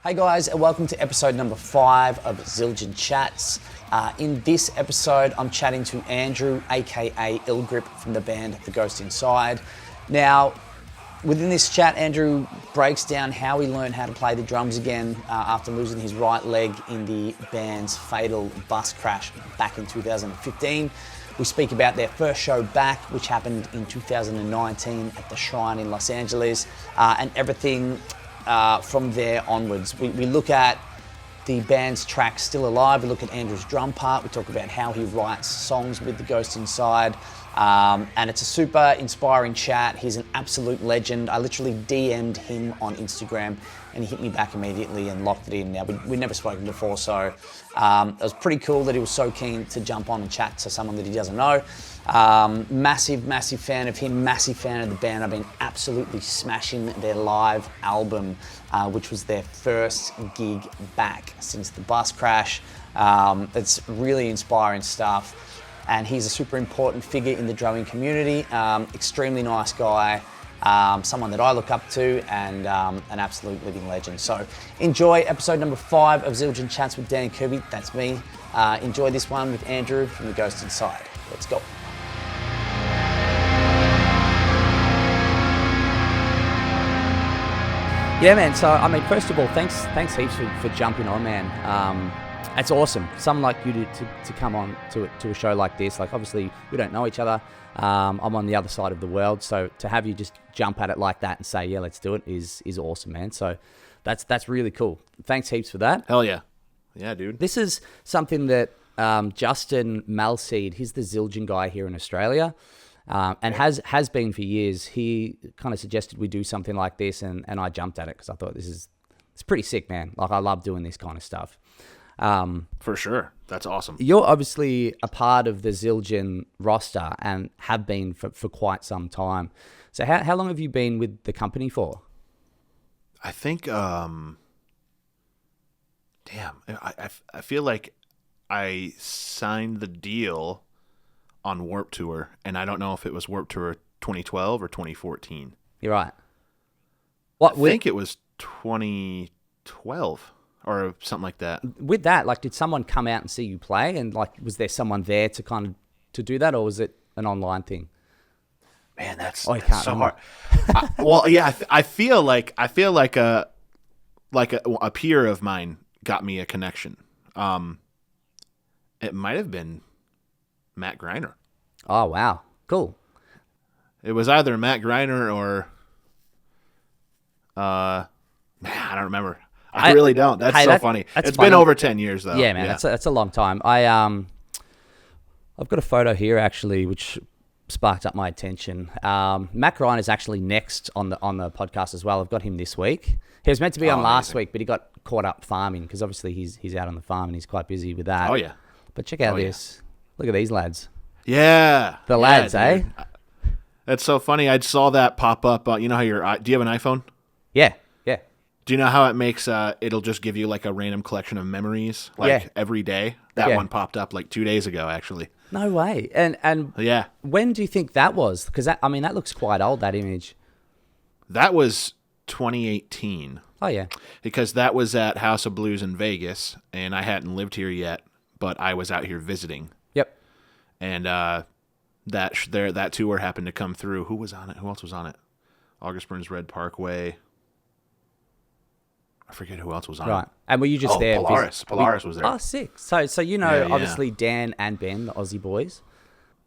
Hey guys, and welcome to episode number 5 of Zildjian Chats. In this episode, I'm chatting to Andrew, aka Ilgrip from the band The Ghost Inside. Now, within this chat, Andrew breaks down how he learned how to play the drums again after losing his right leg in the band's fatal bus crash back in 2015. We speak about their first show back, which happened in 2019 at the Shrine in Los Angeles, and everything from there onwards. We look at the band's track Still Alive, we look at Andrew's drum part, we talk about how he writes songs with The Ghost Inside, and it's a super inspiring chat. He's an absolute legend. I literally DM'd him on Instagram and he hit me back immediately and locked it in. Now, we'd never spoken before, so it was pretty cool that he was so keen to jump on and chat to someone that he doesn't know. Massive fan of him, massive fan of the band. I've been absolutely smashing their live album, which was their first gig back since the bus crash. It's really inspiring stuff, and he's a super important figure in the drumming community. Extremely nice guy, someone that I look up to, and an absolute living legend. So enjoy episode number 5 of Zildjian Chats with Dan Kerby. That's me. Enjoy this one with Andrew from The Ghost Inside. Let's go. Yeah, man. So, I mean, first of all, thanks heaps for jumping on, man. It's awesome. Someone like you to come on to a show like this. Like, obviously, we don't know each other. I'm on the other side of the world, so to have you just jump at it like that and say, yeah, let's do it is awesome, man. So, that's really cool. Thanks heaps for that. Hell yeah. Yeah, dude. This is something that Justin Malseed, he's the Zildjian guy here in Australia. And has been for years. He kind of suggested we do something like this, and I jumped at it because I thought it's pretty sick, man. Like, I love doing this kind of stuff. For sure. That's awesome. You're obviously a part of the Zildjian roster and have been for quite some time. So how long have you been with the company for? I think, I feel like I signed the deal on Warped Tour, and I don't know if it was Warped Tour 2012 or 2014. You're right. I think it was 2012 or something like that. With that, like, did someone come out and see you play, and like, was there someone there to kind of to do that, or was it an online thing? Man, that's so hard. I feel like a peer of mine got me a connection. It might have been Matt Greiner. Oh, wow. Cool. It was either Matt Greiner or man, I don't remember. I really don't. That's so funny. It's been over 10 years though. Yeah, man. Yeah. That's a long time. I've got a photo here actually which sparked up my attention. Matt Greiner is actually next on the podcast as well. I've got him this week. He was meant to be on last week, but he got caught up farming because obviously he's out on the farm and he's quite busy with that. Oh yeah. But check out this. Yeah. Look at these lads. Yeah. The lads, dude. eh? That's so funny. I saw that pop up. You know how do you have an iPhone? Yeah. Do you know how it makes, it'll just give you like a random collection of memories, every day? That one popped up like 2 days ago, actually. No way. And yeah. When do you think that was? Because that looks quite old, that image. That was 2018. Oh, yeah. Because that was at House of Blues in Vegas, and I hadn't lived here yet, but I was out here visiting. Yep. And that tour happened to come through. Who was on it? Who else was on it? August Burns Red Parkway. I forget who else was on it. Right. And were you just there? Polaris was there. Oh, sick. So obviously Dan and Ben, the Aussie boys.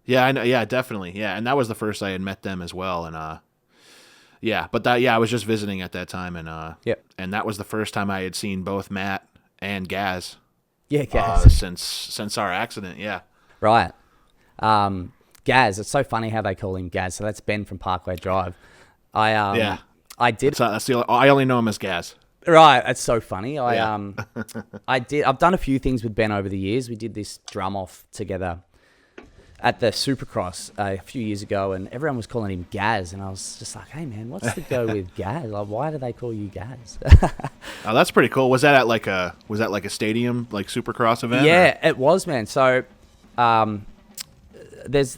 Yeah, I know. Yeah, definitely. Yeah, and that was the first I had met them as well. And I was just visiting at that time, and and that was the first time I had seen both Matt and Gaz. Yeah, Gaz. Since our accident. Yeah. Right. Gaz. It's so funny how they call him Gaz. So that's Ben from Parkway Drive. I did. I only know him as Gaz. Right, it's so funny. I've done a few things with Ben over the years. We did this drum off together at the Supercross a few years ago, and everyone was calling him Gaz, and I was just like, "Hey, man, what's the go with Gaz? Like, why do they call you Gaz?" Oh, that's pretty cool. Was that like a stadium, like Supercross event? Yeah, it was, man. So, there's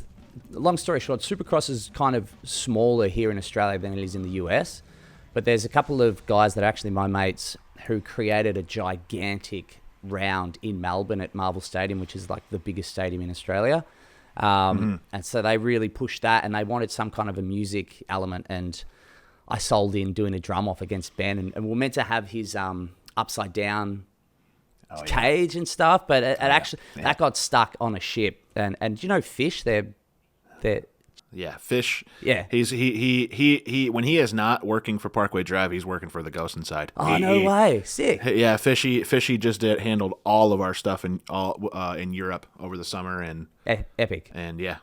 long story short, Supercross is kind of smaller here in Australia than it is in the US. But there's a couple of guys that are actually my mates who created a gigantic round in Melbourne at Marvel Stadium, which is like the biggest stadium in Australia. And so they really pushed that, and they wanted some kind of a music element, and I sold in doing a drum off against Ben, and we're meant to have his upside down cage and stuff, but it actually that got stuck on a ship, and you know, Fish, they're Fish. Yeah, he when he is not working for Parkway Drive, he's working for the Ghost Inside. Oh, no way, sick. Yeah, Fishy just handled all of our stuff in Europe over the summer, and epic. And yeah,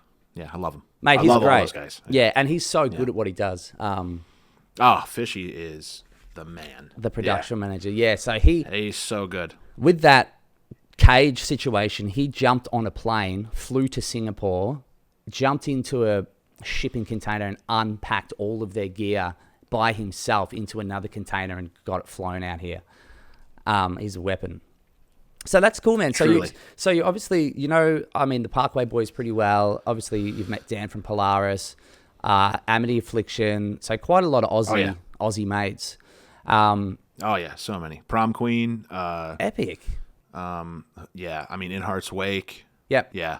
I love him, mate. He's great. All those guys. Yeah, and he's so good at what he does. Fishy is the man. The production manager. Yeah, so he's so good. With that cage situation, he jumped on a plane, flew to Singapore, jumped into a shipping container and unpacked all of their gear by himself into another container and got it flown out here. He's a weapon. So that's cool, man. So you obviously, you know, I mean, the Parkway boys pretty well. Obviously, you've met Dan from Polaris, Amity Affliction. So quite a lot of Aussie mates. So many. Prom Queen. Epic. I mean, In Heart's Wake. Yep. Yeah.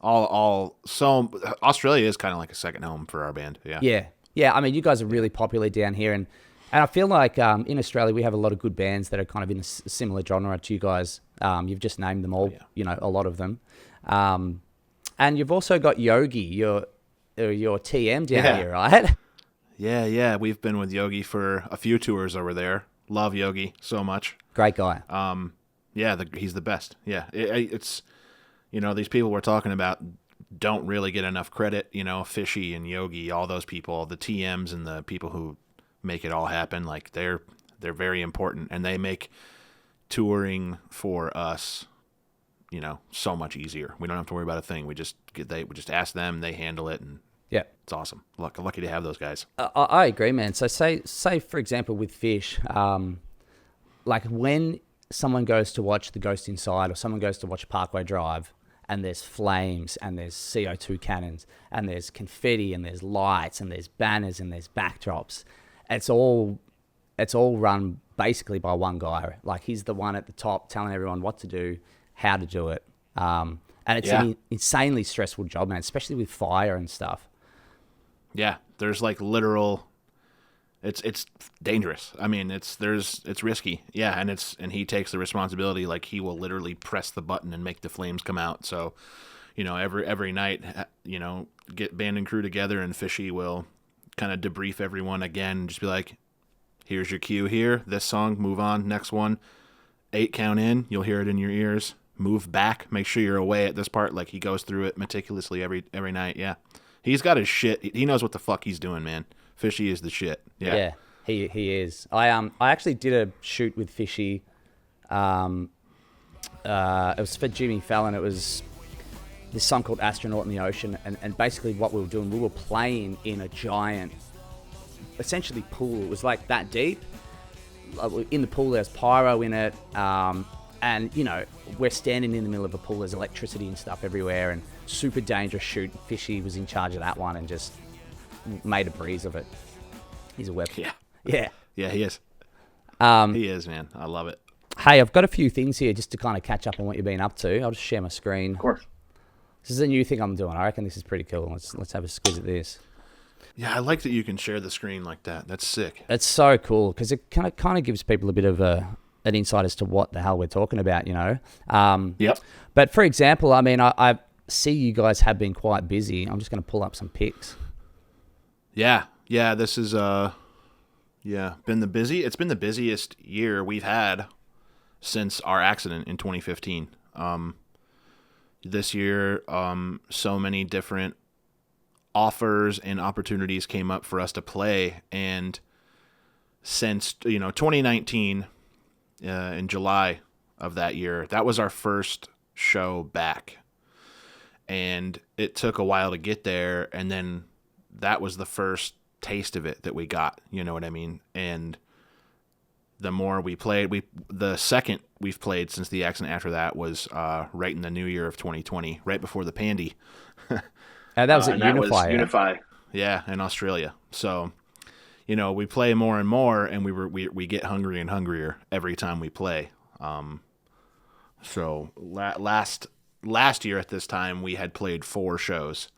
So Australia is kind of like a second home for our band. Yeah. I mean, you guys are really popular down here, and I feel like in Australia we have a lot of good bands that are kind of in a similar genre to you guys. You've just named them all. You know, a lot of them, and you've also got Yogi, your TM down here, right? Yeah. We've been with Yogi for a few tours over there. Love Yogi so much. Great guy. He's the best. Yeah, it's. You know, these people we're talking about don't really get enough credit, you know, Fishy and Yogi, all those people, the TMs and the people who make it all happen, like they're very important, and they make touring for us, you know, so much easier. We don't have to worry about a thing. We just ask them, they handle it, and it's awesome. Lucky to have those guys. I agree, man. So say for example with Fish, like when someone goes to watch The Ghost Inside or someone goes to watch Parkway Drive, and there's flames and there's CO2 cannons and there's confetti and there's lights and there's banners and there's backdrops. It's all run basically by one guy. Like, he's the one at the top telling everyone what to do, how to do it. And it's an insanely stressful job, man, especially with fire and stuff. Yeah, there's like literal. It's dangerous. I mean, it's risky. Yeah, and he takes the responsibility. Like, he will literally press the button and make the flames come out. So, you know, every night, you know, get band and crew together, and Fishy will kind of debrief everyone again and just be like, here's your cue here. This song, move on. Next one, 8 count in. You'll hear it in your ears. Move back. Make sure you're away at this part. Like, he goes through it meticulously every night. Yeah, he's got his shit. He knows what the fuck he's doing, man. Fishy is the shit. Yeah, he is. I actually did a shoot with Fishy. It was for Jimmy Fallon. It was this song called Astronaut in the Ocean, and basically what we were doing, we were playing in a giant, essentially pool. It was like that deep. In the pool, there's pyro in it, and you know, we're standing in the middle of a pool. There's electricity and stuff everywhere, and super dangerous shoot. Fishy was in charge of that one and just made a breeze of it. He's a weapon. Yeah, he is. He is, man. I love it. Hey, I've got a few things here just to kind of catch up on what you've been up to. I'll just share my screen. Of course. This is a new thing I'm doing. I reckon this is pretty cool. Let's have a squeeze at this. Yeah, I like that you can share the screen like that. That's sick. It's so cool because it kind of gives people a bit of an insight as to what the hell we're talking about, you know. Yep. But for example, I mean, I see you guys have been quite busy. I'm just going to pull up some pics. Yeah. This is been the busiest year we've had since our accident in 2015. This year, so many different offers and opportunities came up for us to play, and since 2019, in July of that year, that was our first show back, and it took a while to get there, and then that was the first taste of it that we got, you know what I mean? And the more we played, the second we've played since the accident after that was right in the new year of 2020, right before the Pandy. That was at Unify. Unify. Yeah, in Australia. So, we play more and more, and we get hungrier and hungrier every time we play. So last year at this time, we had played 4 shows,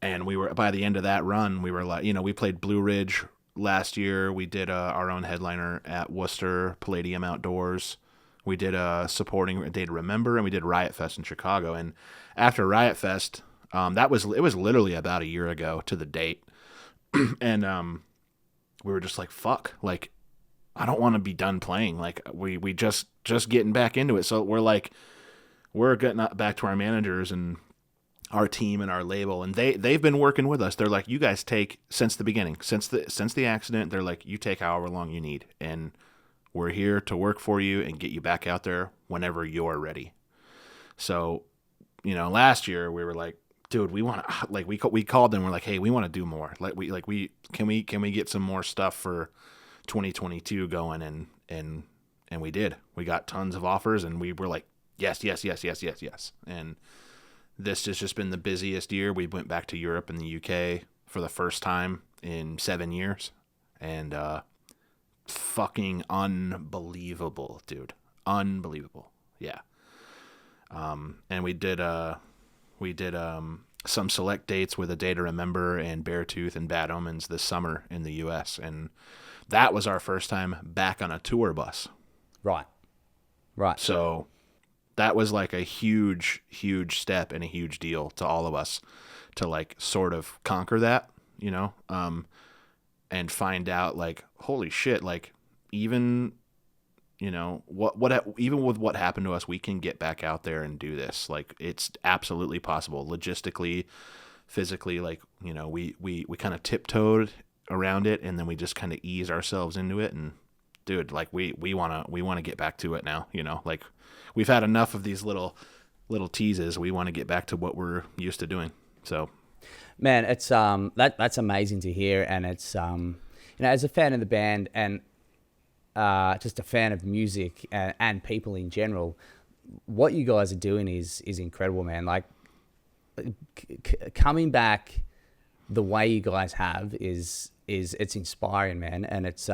and we were, by the end of that run, we were like, we played Blue Ridge last year. We did our own headliner at Worcester, Palladium Outdoors. We did a supporting Day to Remember, and we did Riot Fest in Chicago. And after Riot Fest, it was literally about a year ago to the date, and we were just like, fuck, like, I don't want to be done playing. Like, we just getting back into it. So we're getting back to our managers and our team and our label, and they've been working with us. They're like, you guys take, since the beginning, since the accident, they're like, you take however long you need, and we're here to work for you and get you back out there whenever you're ready. So, last year we were like, dude, we want to, like, we called them. We're like, hey, we want to do more. Can we get some more stuff for 2022 going? And we did. We got tons of offers, and we were like, yes. And this has just been the busiest year. We went back to Europe and the UK for the first time in 7 years, and fucking unbelievable, dude. Unbelievable. Yeah. And we did some select dates with A Day to Remember and Beartooth and Bad Omens this summer in the US, and that was our first time back on a tour bus. Right. So that was like a huge step and a huge deal to all of us to like sort of conquer that, and find out like, holy shit, like even even with what happened to us, we can get back out there and do this. Like, it's absolutely possible, logistically, physically. Like, we kind of tiptoed around it, and then we just kind of ease ourselves into it. And dude, like, we want to get back to it now. Like, we've had enough of these little teases. We want to get back to what we're used to doing. So, man, it's that's amazing to hear, and it's as a fan of the band and just a fan of music and people in general, what you guys are doing is incredible, man. Like, coming back the way you guys have is it's inspiring, man. And it's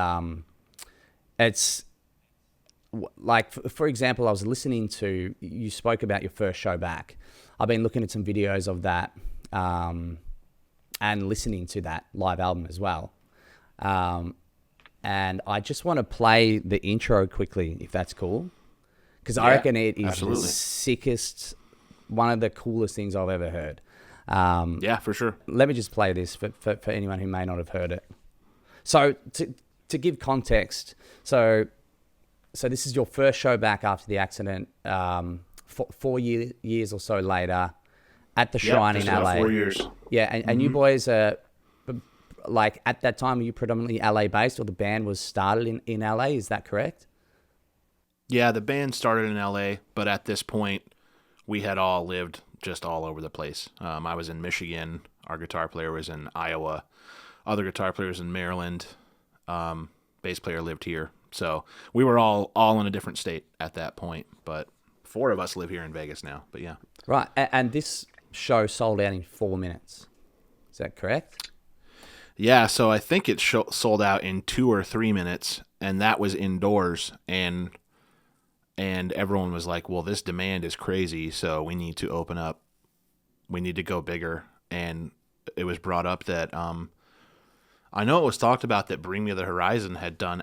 like, for example, I was listening to, you spoke about your first show back. I've been looking at some videos of that and listening to that live album as well. And I just want to play the intro quickly, if that's cool. Because I reckon it is absolutely the sickest, one of the coolest things I've ever heard. Yeah, for sure. Let me just play this for anyone who may not have heard it. So to give context, so this is your first show back after the accident, 4 years or so later, at the Shrine in LA. 4 years. Yeah, and you boys are, like, at that time, were you predominantly LA based, or the band was started in LA? Is that correct? Yeah, the band started in LA, but at this point, we had all lived just all over the place. I was in Michigan. Our guitar player was in Iowa. Other guitar players in Maryland. Bass player lived here. So we were all in a different state at that point, but 4 of us live here in Vegas now. But yeah. Right, and this show sold out in 4 minutes. Is that correct? Yeah, so I think it sold out in 2 or 3 minutes, and that was indoors, and everyone was like, well, this demand is crazy, so we need to open up. We need to go bigger. And it was brought up that I know it was talked about that Bring Me the Horizon had done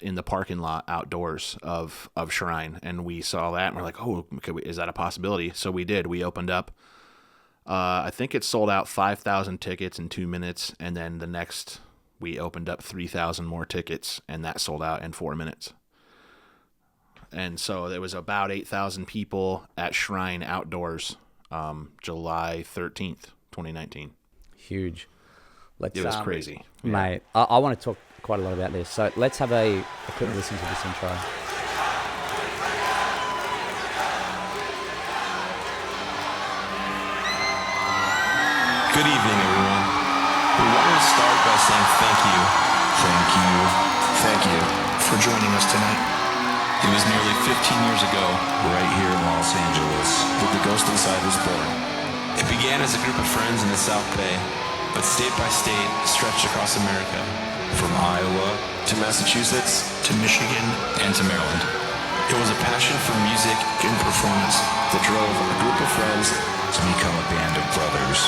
in the parking lot outdoors of Shrine, and we saw that, and we're like, oh, is that a possibility? So we did. We opened up. I think it sold out 5,000 tickets in 2 minutes, and then the next we opened up 3,000 more tickets, and that sold out in 4 minutes. And so there was about 8,000 people at Shrine outdoors, July 13th, 2019. Huge. It was crazy. Mate, I want to talk quite a lot about this. So let's have a quick listen to this intro. Good evening, everyone. We want to start by saying thank you for joining us tonight. It was nearly 15 years ago, right here in Los Angeles, that the Ghost Inside was born. It began as a group of friends in the South Bay, but state by state stretched across America, from Iowa to Massachusetts to Michigan and to Maryland. It was a passion for music and performance that drove a group of friends to become a band of brothers.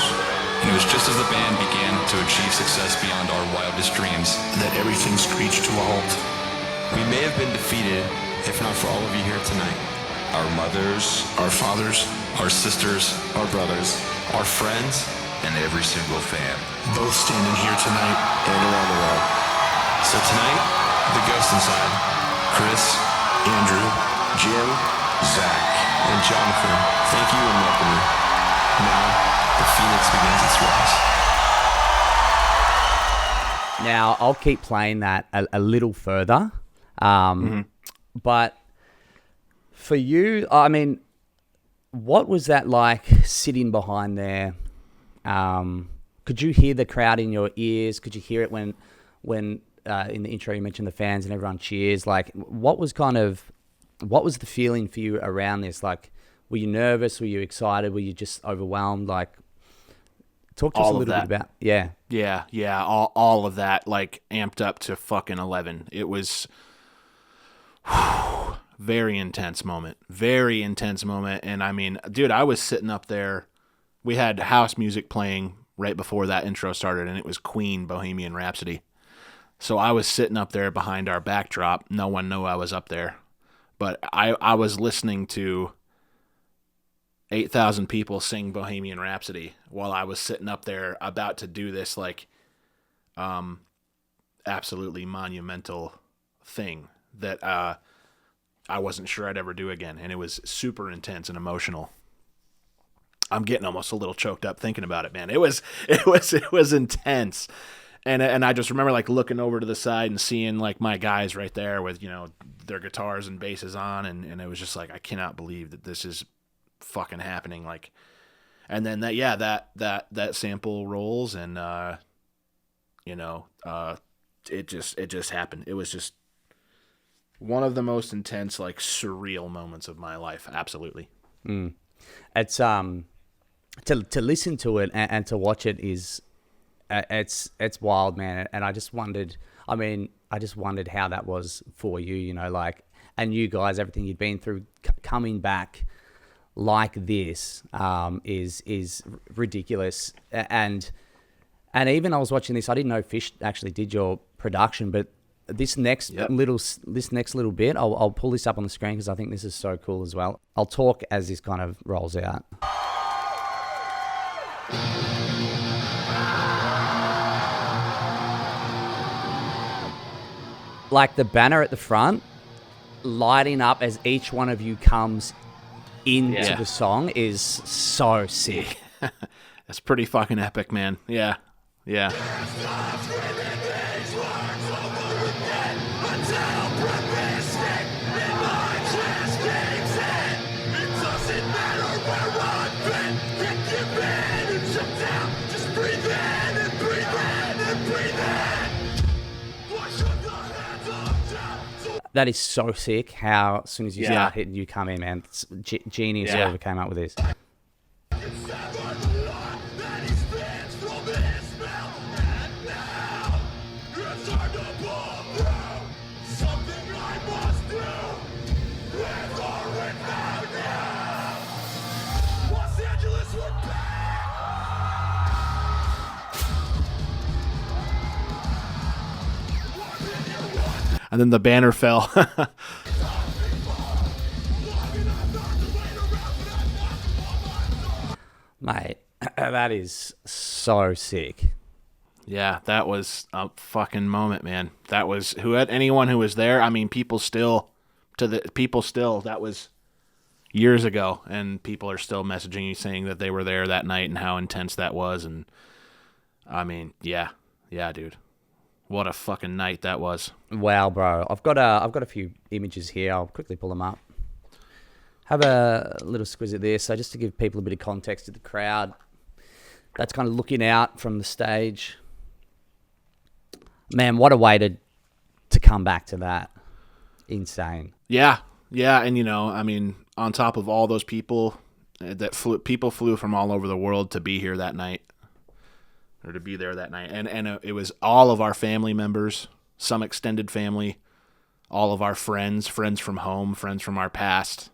And it was just as the band began to achieve success beyond our wildest dreams that everything screeched to a halt. We may have been defeated, if not for all of you here tonight. Our mothers, our fathers, our sisters, our brothers, our friends, and every single fan. Both standing here tonight and around the world. So tonight, the ghost inside, Chris, Andrew, Jim, Zach, and Jonathan, thank you and welcome you. Now, the Phoenix begins its rise. Now, I'll keep playing that a little further. But for you, I mean, what was that like sitting behind there? Could you hear the crowd in your ears? Could you hear it when in the intro you mentioned the fans and everyone cheers? Like, what was the feeling for you around this? Like, were you nervous? Were you excited? Were you just overwhelmed? Like, talk to us a little bit about, Yeah, all of that, like, amped up to fucking 11. It was very intense moment. And I mean, dude, I was sitting up there. We had house music playing right before that intro started, and it was Queen, Bohemian Rhapsody. So I was sitting up there behind our backdrop. No one knew I was up there. But I was listening to 8,000 people sing Bohemian Rhapsody while I was sitting up there about to do this, like, absolutely monumental thing that I wasn't sure I'd ever do again. And it was super intense and emotional. I'm getting almost a little choked up thinking about it, man. It was intense. And I just remember, like, looking over to the side and seeing, like, my guys right there with, you know, their guitars and basses on, and it was just like, I cannot believe that this is fucking happening. Like, and then that sample rolls, and it just happened. It was just one of the most intense, like, surreal moments of my life. Absolutely. It's to listen to it and to watch it is. It's wild, man, and I just wondered how that was for you, you know, like, and you guys, everything you'd been through, coming back like this is ridiculous. And even I was watching this, I didn't know Fish actually did your production, but this next little bit, I'll pull this up on the screen because I think this is so cool as well. I'll talk as this kind of rolls out. Like the banner at the front, lighting up as each one of you comes into the song is so sick. That's pretty fucking epic, man. Yeah. That is so sick how as soon as you start hitting, you come in, man. It's genius whoever came up with this. And then the banner fell. Mate, that is so sick. Yeah, that was a fucking moment, man. That was anyone who was there. I mean, people still, that was years ago, and people are still messaging you saying that they were there that night and how intense that was. And I mean, yeah, dude. What a fucking night that was. Wow, bro. I've got a few images here. I'll quickly pull them up. Have a little squiz at this. So just to give people a bit of context to the crowd, that's kind of looking out from the stage. Man, what a way to come back to that. Insane. Yeah. And, you know, I mean, on top of all those people people flew from all over the world to be here that night. or to be there that night. And it was all of our family members, some extended family, all of our friends from home, friends from our past,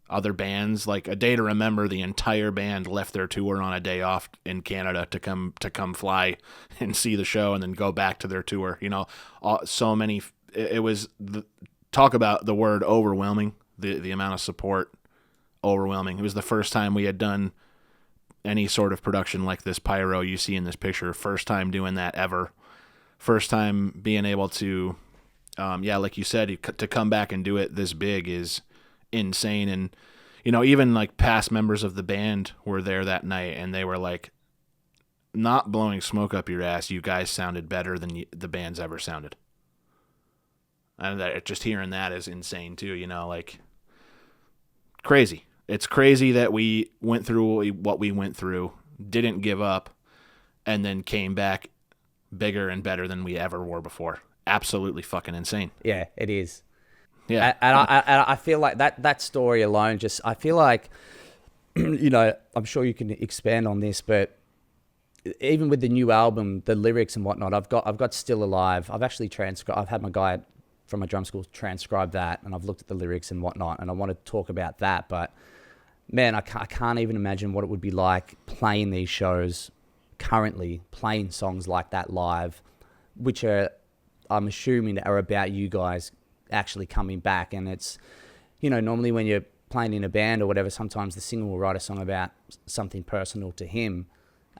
other bands. Like A Day to Remember, the entire band left their tour on a day off in Canada to come fly and see the show and then go back to their tour. You know, so many. It was talk about the word overwhelming. The amount of support, overwhelming. It was the first time we had done any sort of production like this pyro you see in this picture. First time doing that ever. First time being able to, like you said, to come back and do it this big is insane. And, you know, even like past members of the band were there that night, and they were like, not blowing smoke up your ass, you guys sounded better than the band's ever sounded. And just hearing that is insane too, you know, like crazy. It's crazy that we went through what we went through, didn't give up, and then came back bigger and better than we ever were before. Absolutely fucking insane. Yeah, it is. Yeah. And I feel like that story alone I feel like, you know, I'm sure you can expand on this, but even with the new album, the lyrics and whatnot, I've got Still Alive. I've actually I've had my guy from my drum school transcribe that, and I've looked at the lyrics and whatnot, and I want to talk about that. But man, I can't even imagine what it would be like playing these shows currently, playing songs like that live, which are, I'm assuming, are about you guys actually coming back. And it's, you know, normally when you're playing in a band or whatever, sometimes the singer will write a song about something personal to him,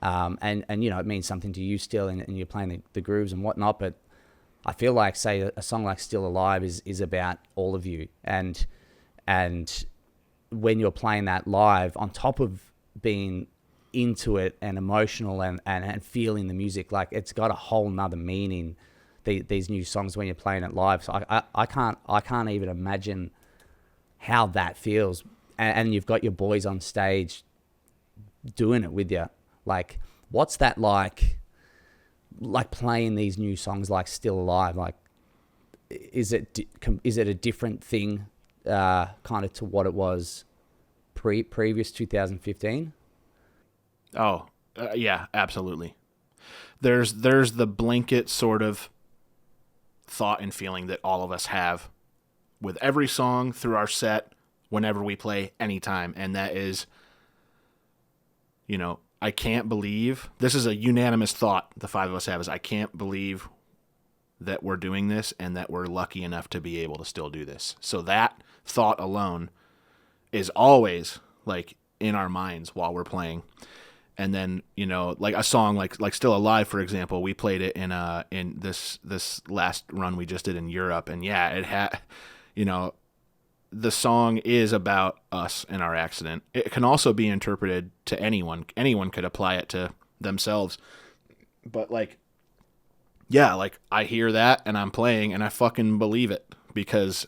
and you know, it means something to you still, and you're playing the grooves and whatnot. But I feel like, say, a song like Still Alive is about all of you, and when you're playing that live, on top of being into it and emotional and feeling the music, like, it's got a whole nother meaning, these new songs, when you're playing it live. So I can't even imagine how that feels. And you've got your boys on stage doing it with you. Like, what's that like playing these new songs like Still Alive? Like, is it a different thing kind of to what it was previous 2015? Oh, yeah, absolutely. There's the blanket sort of thought and feeling that all of us have with every song through our set, whenever we play, anytime. And that is, you know, I can't believe, this is a unanimous thought the five of us have, is I can't believe that we're doing this and that we're lucky enough to be able to still do this. So that thought alone is always like in our minds while we're playing. And then, you know, like a song like Still Alive, for example, we played it in this last run we just did in Europe. And yeah, it had, you know, the song is about us and our accident. It can also be interpreted to anyone. Anyone could apply it to themselves. But like, yeah, like I hear that and I'm playing and I fucking believe it, because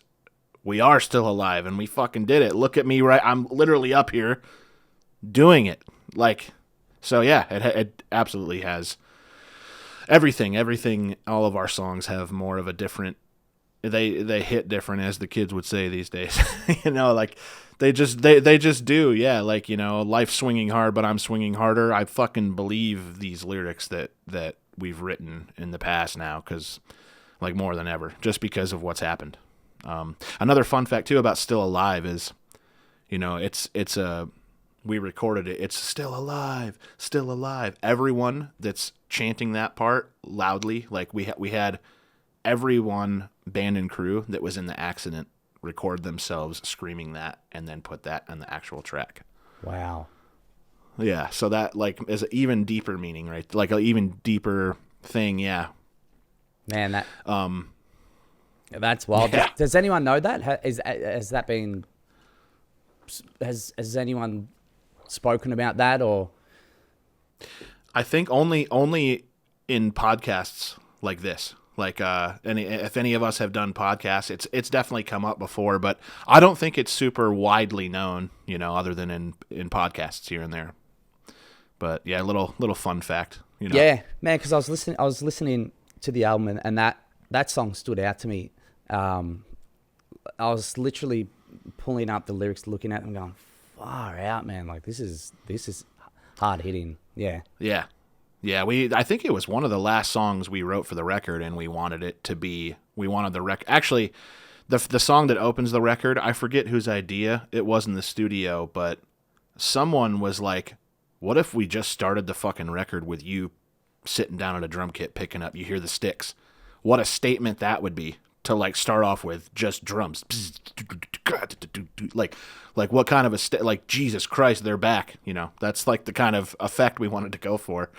we are still alive and we fucking did it. Look at me, right? I'm literally up here doing it. Like, so yeah, it absolutely has everything. All of our songs have more of a different, they hit different, as the kids would say these days. You know, like they just do. Yeah. Like, you know, life's swinging hard, but I'm swinging harder. I fucking believe these lyrics that we've written in the past now, because like more than ever, just because of what's happened. Another fun fact too about Still Alive is, you know, we recorded it. It's still alive, still alive. Everyone that's chanting that part loudly, like we had everyone, band and crew that was in the accident, record themselves screaming that and then put that on the actual track. Wow. Yeah, so that like is an even deeper meaning, right? Like an even deeper thing. Yeah. Man, that's wild. Yeah. Does anyone know that? Has anyone spoken about that? Or I think only in podcasts like this. Like if any of us have done podcasts, it's definitely come up before, but I don't think it's super widely known, you know, other than in podcasts here and there. But yeah, little fun fact, you know. Yeah, man, because I was listening to the album, and that song stood out to me. I was literally pulling up the lyrics, looking at them, going, far out, man. Like this is hard hitting. Yeah. Yeah. Yeah, I think it was one of the last songs we wrote for the record, and we wanted the record. Actually, the song that opens the record, I forget whose idea it was in the studio, but someone was like, what if we just started the fucking record with you sitting down at a drum kit picking up, you hear the sticks. What a statement that would be to like start off with just drums. Like what kind of like Jesus Christ, they're back, you know. That's like the kind of effect we wanted to go for.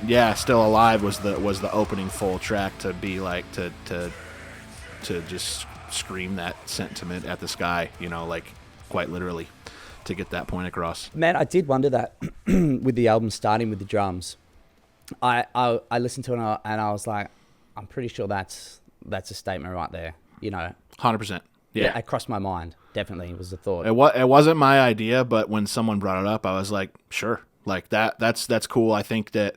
Yeah, Still Alive was the opening full track to be like to just scream that sentiment at the sky, you know, like quite literally, to get that point across. Man, I did wonder that with the album starting with the drums. I listened to it and I was like, I'm pretty sure that's a statement right there, you know. 100%. Yeah, it crossed my mind. Definitely, it was a thought. It wasn't my idea, but when someone brought it up, I was like, sure, like that's cool. I think that.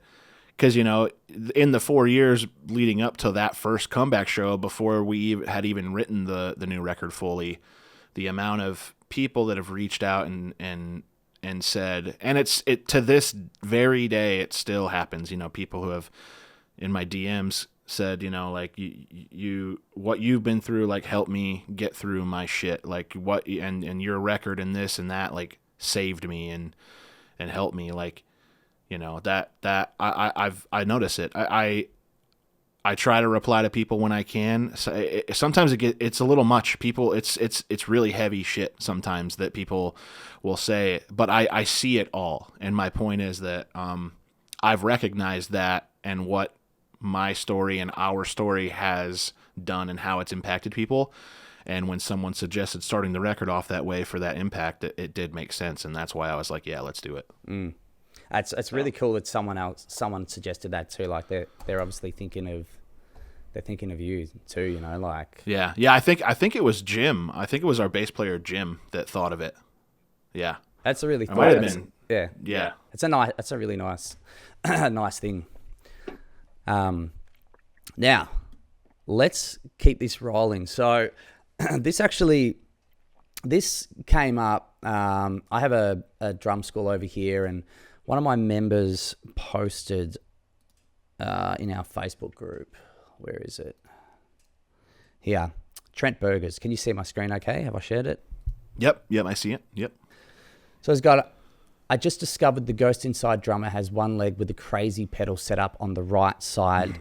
Because, you know, in the 4 years leading up to that first comeback show, before we had even written the new record fully, the amount of people that have reached out and said, and it to this very day, it still happens. You know, people who have in my DMs said, you know, like you what you've been through, like helped me get through my shit. Like what and your record and this and that, like saved me and helped me, like. You know, that I notice it. I try to reply to people when I can. So sometimes it's a little much. People, it's really heavy shit sometimes that people will say, but I see it all. And my point is that I've recognized that and what my story and our story has done and how it's impacted people. And when someone suggested starting the record off that way for that impact, it did make sense. And that's why I was like, yeah, let's do it. Mm. It's really cool that someone suggested that too. Like they're obviously thinking of you too. You know, like yeah. I think it was Jim. I think it was our bass player Jim that thought of it. Yeah, that's a really might have been. Yeah. It's a really nice nice thing. Now let's keep this rolling. So this came up. I have a drum school over here, and one of my members posted in our Facebook group. Where is it? Here. Trent Burgers. Can you see my screen okay? Have I shared it? Yep, I see it. Yep. So it's got, I just discovered the Ghost Inside drummer has one leg with a crazy pedal set up on the right side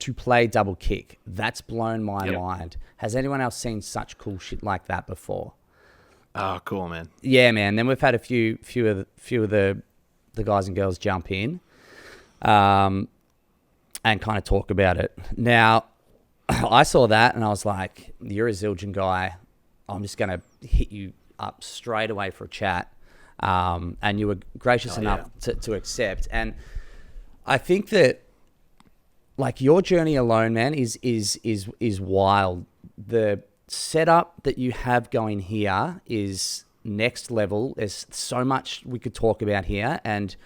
to play double kick. That's blown my mind. Has anyone else seen such cool shit like that before? Oh, cool, man. Yeah, man. Then we've had a few of the guys and girls jump in and kind of talk about it. Now, I saw that and I was like, you're a Zildjian guy. I'm just going to hit you up straight away for a chat. And you were gracious enough to accept. And I think that, like, your journey alone, man, is wild. The setup that you have going here is next level. There's so much we could talk about here. And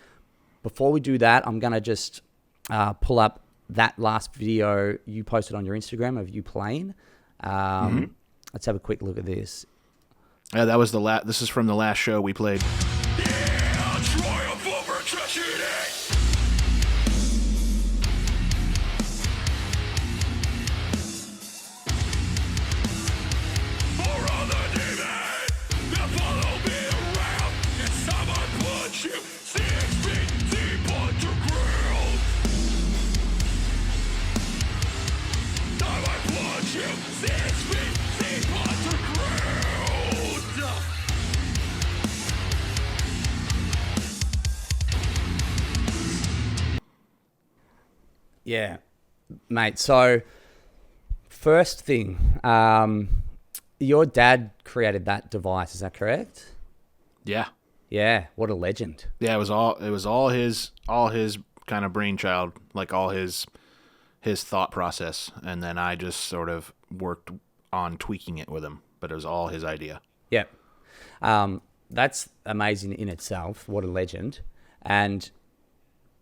before we do that, I'm going to just pull up that last video you posted on your Instagram of you playing. Let's have a quick look at this. Yeah, that was this is from the last show we played. Yeah, triumph over tragedy. For all the demons that follow me around, and someone put you 6 feet deep underground. Someone put you 6 feet deep underground. Yeah, mate. So first thing, your dad created that device. Is that correct? Yeah. Yeah. What a legend. Yeah, it was all his kind of brainchild, like all his thought process, and then I just sort of worked on tweaking it with him, but it was all his idea. Yeah. That's amazing in itself. What a legend. And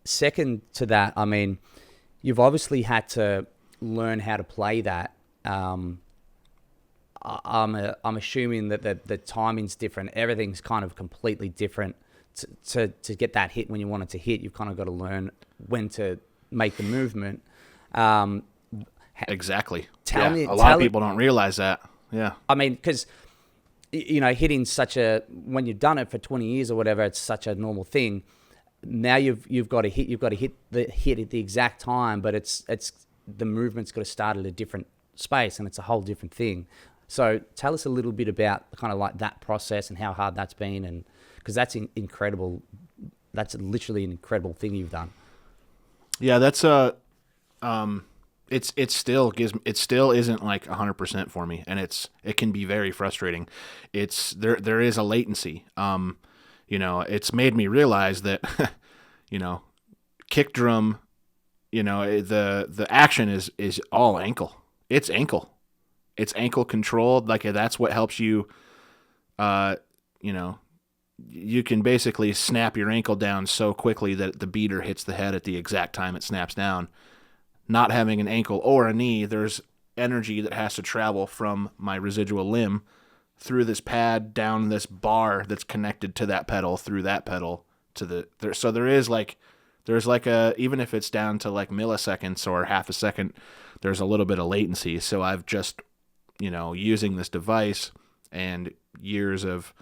second to that, I mean, you've obviously had to learn how to play that. I'm assuming that the timing's different. Everything's kind of completely different. To get that hit when you want it to hit, you've kind of got to learn when to make the movement. Exactly. Tell me, a lot of people don't realize that. Yeah. I mean, because hitting when you've done it for 20 years or whatever, it's such a normal thing. Now you've got to hit the hit at the exact time, but it's the movement's got to start at a different space, and it's a whole different thing. So tell us a little bit about kind of like that process and how hard that's been, and because that's incredible. That's literally an incredible thing you've done. Yeah, that's it still isn't like 100% for me, and it can be very frustrating. There is a latency. It's made me realize that kick drum, the action is all ankle. It's ankle controlled. Like that's what helps you. You can basically snap your ankle down so quickly that the beater hits the head at the exact time it snaps down. Not having an ankle or a knee, there's energy that has to travel from my residual limb through this pad down this bar that's connected to that pedal, through that pedal so there's like even if it's down to like milliseconds or half a second, there's a little bit of latency. So I've just, using this device and years of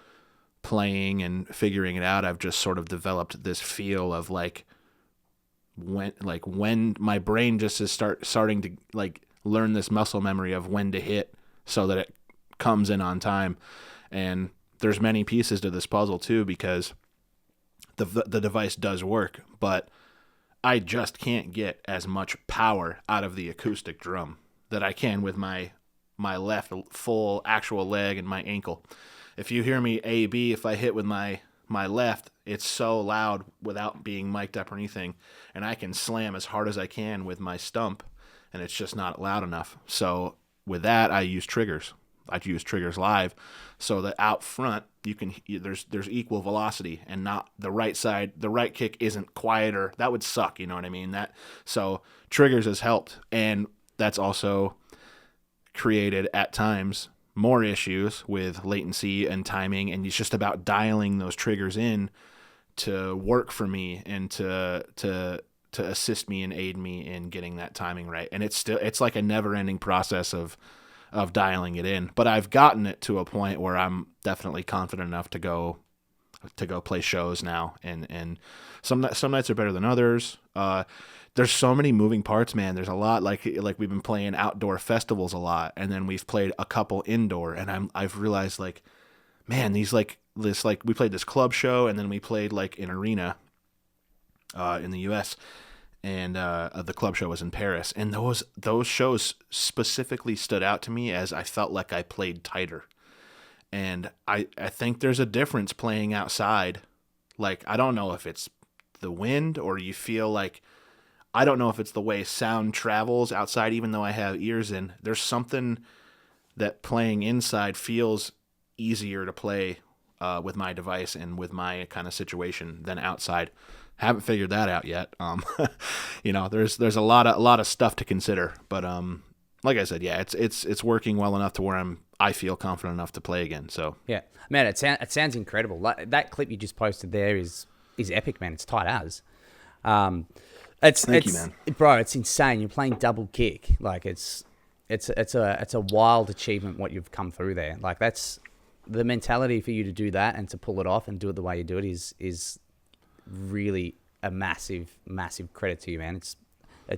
playing and figuring it out, I've just sort of developed this feel of when my brain just is starting to like learn this muscle memory of when to hit so that it comes in on time. And there's many pieces to this puzzle too, because the device does work, but I just can't get as much power out of the acoustic drum that I can with my left full actual leg and my ankle. If you hear me A-B, if I hit with my left, it's so loud without being mic'd up or anything, and I can slam as hard as I can with my stump, and it's just not loud enough. So with that, I use triggers. I use triggers live, so that out front there's equal velocity, and not the right side. The right kick isn't quieter. That would suck. You know what I mean? So triggers has helped, and that's also created at times more issues with latency and timing, and it's just about dialing those triggers in to work for me and to assist me and aid me in getting that timing right. And it's like a never-ending process of dialing it in. But I've gotten it to a point where I'm definitely confident enough to go play shows now, and some nights are better than others. There's so many moving parts, man. There's a lot, like we've been playing outdoor festivals a lot, and then we've played a couple indoor, and I've realized man, we played this club show, and then we played like an arena in the US, and the club show was in Paris, and those shows specifically stood out to me as I felt like I played tighter. And I think there's a difference playing outside. Like, I don't know if it's the wind, or you feel like, I don't know if it's the way sound travels outside, even though I have ears in. There's something that playing inside feels easier to play with my device and with my kind of situation than outside. Haven't figured that out yet. There's a lot of stuff to consider, but like I said, yeah, it's working well enough to where I feel confident enough to play again. So yeah, man, it sounds incredible. Like, that clip you just posted there is epic, man. It's tight as. Thank you, man. Bro, it's insane. You're playing double kick. Like it's a wild achievement what you've come through there. Like, that's the mentality for you to do that and to pull it off and do it the way you do it is really a massive credit to you, man. It's